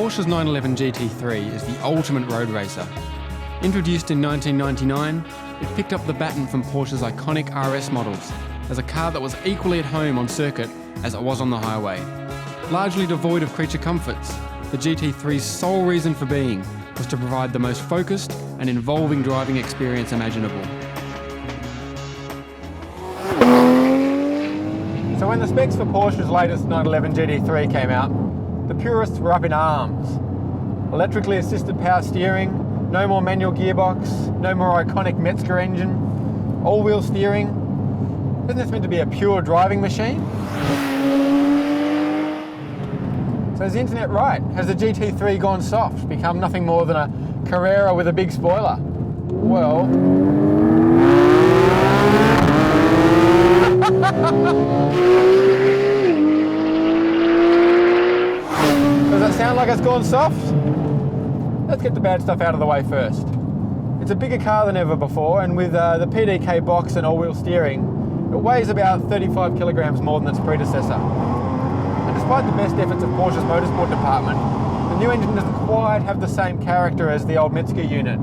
Porsche's 911 GT3 is the ultimate road racer. Introduced in 1999, it picked up the baton from Porsche's iconic RS models as a car that was equally at home on circuit as it was on the highway. Largely devoid of creature comforts, the GT3's sole reason for being was to provide the most focused and involving driving experience imaginable. So when the specs for Porsche's latest 911 GT3 came out, the purists were up in arms. Electrically assisted power steering, no more manual gearbox, no more iconic Metzger engine, all-wheel steering. Isn't this meant to be a pure driving machine? So is the internet right? Has the GT3 gone soft, become nothing more than a Carrera with a big spoiler? Well... Does that sound like it's gone soft? Let's get the bad stuff out of the way first. It's a bigger car than ever before, and with the PDK box and all-wheel steering, it weighs about 35 kilograms more than its predecessor. And despite the best efforts of Porsche's motorsport department, the new engine doesn't quite have the same character as the old Metzger unit.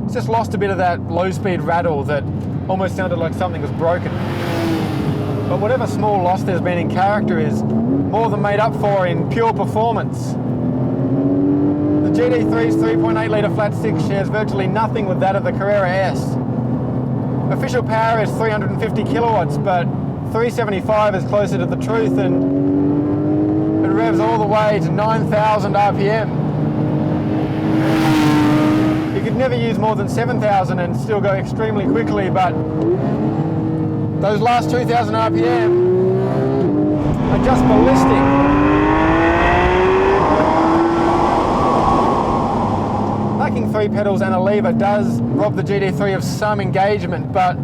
It's just lost a bit of that low-speed rattle that almost sounded like something was broken. But whatever small loss there's been in character is more than made up for in pure performance. The GT3's 3.8 litre flat six shares virtually nothing with that of the Carrera S. Official power is 350 kilowatts, but 375 is closer to the truth, and it revs all the way to 9,000 RPM. You could never use more than 7,000 and still go extremely quickly, but those last 2,000 RPM are just ballistic. Lacking 3 pedals and a lever does rob the GT3 of some engagement, but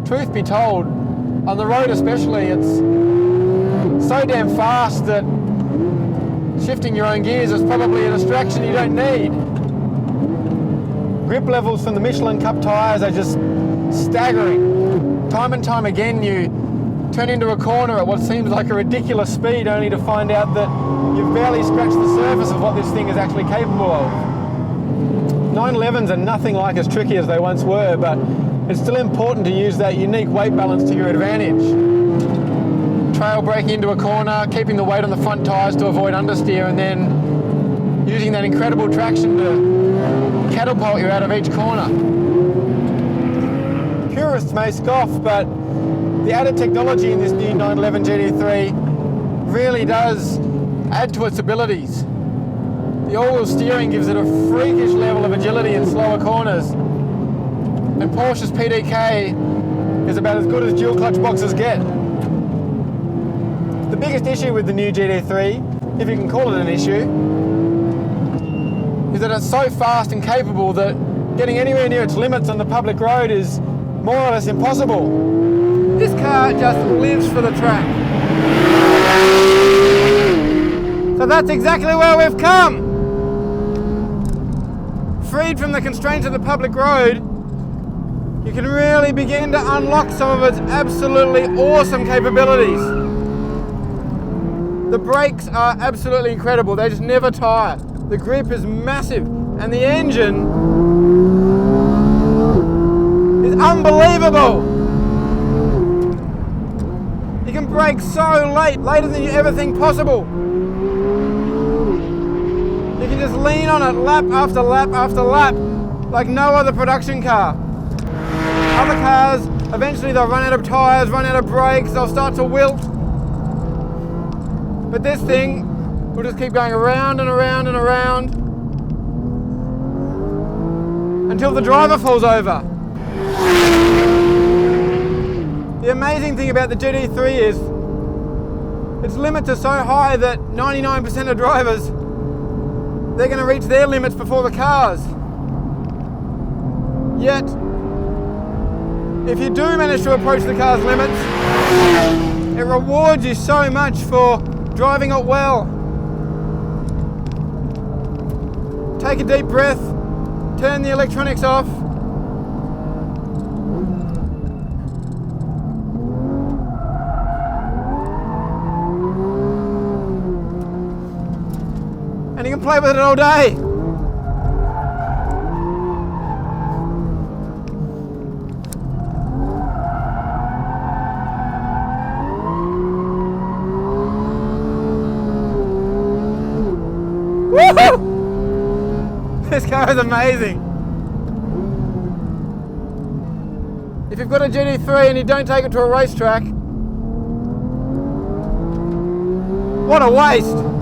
truth be told, on the road especially, it's so damn fast that shifting your own gears is probably a distraction you don't need. Grip levels from the Michelin Cup tyres are just staggering. Time and time again you turn into a corner at what seems like a ridiculous speed, only to find out that you've barely scratched the surface of what this thing is actually capable of. 911s are nothing like as tricky as they once were, but it's still important to use that unique weight balance to your advantage. Trail braking into a corner, keeping the weight on the front tyres to avoid understeer, and then using that incredible traction to catapult you out of each corner. Purists may scoff, but the added technology in this new 911 GT3 really does add to its abilities. The all-wheel steering gives it a freakish level of agility in slower corners, and Porsche's PDK is about as good as dual clutch boxes get. The biggest issue with the new GT3, if you can call it an issue, is that it's so fast and capable that getting anywhere near its limits on the public road is more or less impossible. This car just lives for the track. So that's exactly where we've come. Freed from the constraints of the public road, you can really begin to unlock some of its absolutely awesome capabilities. The brakes are absolutely incredible, they just never tire. The grip is massive, and the engine is unbelievable. You can brake so late, later than you ever think possible. You can just lean on it lap after lap after lap, like no other production car. Other cars, eventually they'll run out of tyres, run out of brakes, they'll start to wilt. But this thing will just keep going around and around and around until the driver falls over. The amazing thing about the GT3 is its limits are so high that 99% of drivers, they're going to reach their limits before the cars. Yet, if you do manage to approach the car's limits, it rewards you so much for driving it well. Take a deep breath, turn the electronics off, and and you can play with it all day. Woohoo! This car is amazing. If you've got a GT3 and you don't take it to a racetrack, what a waste!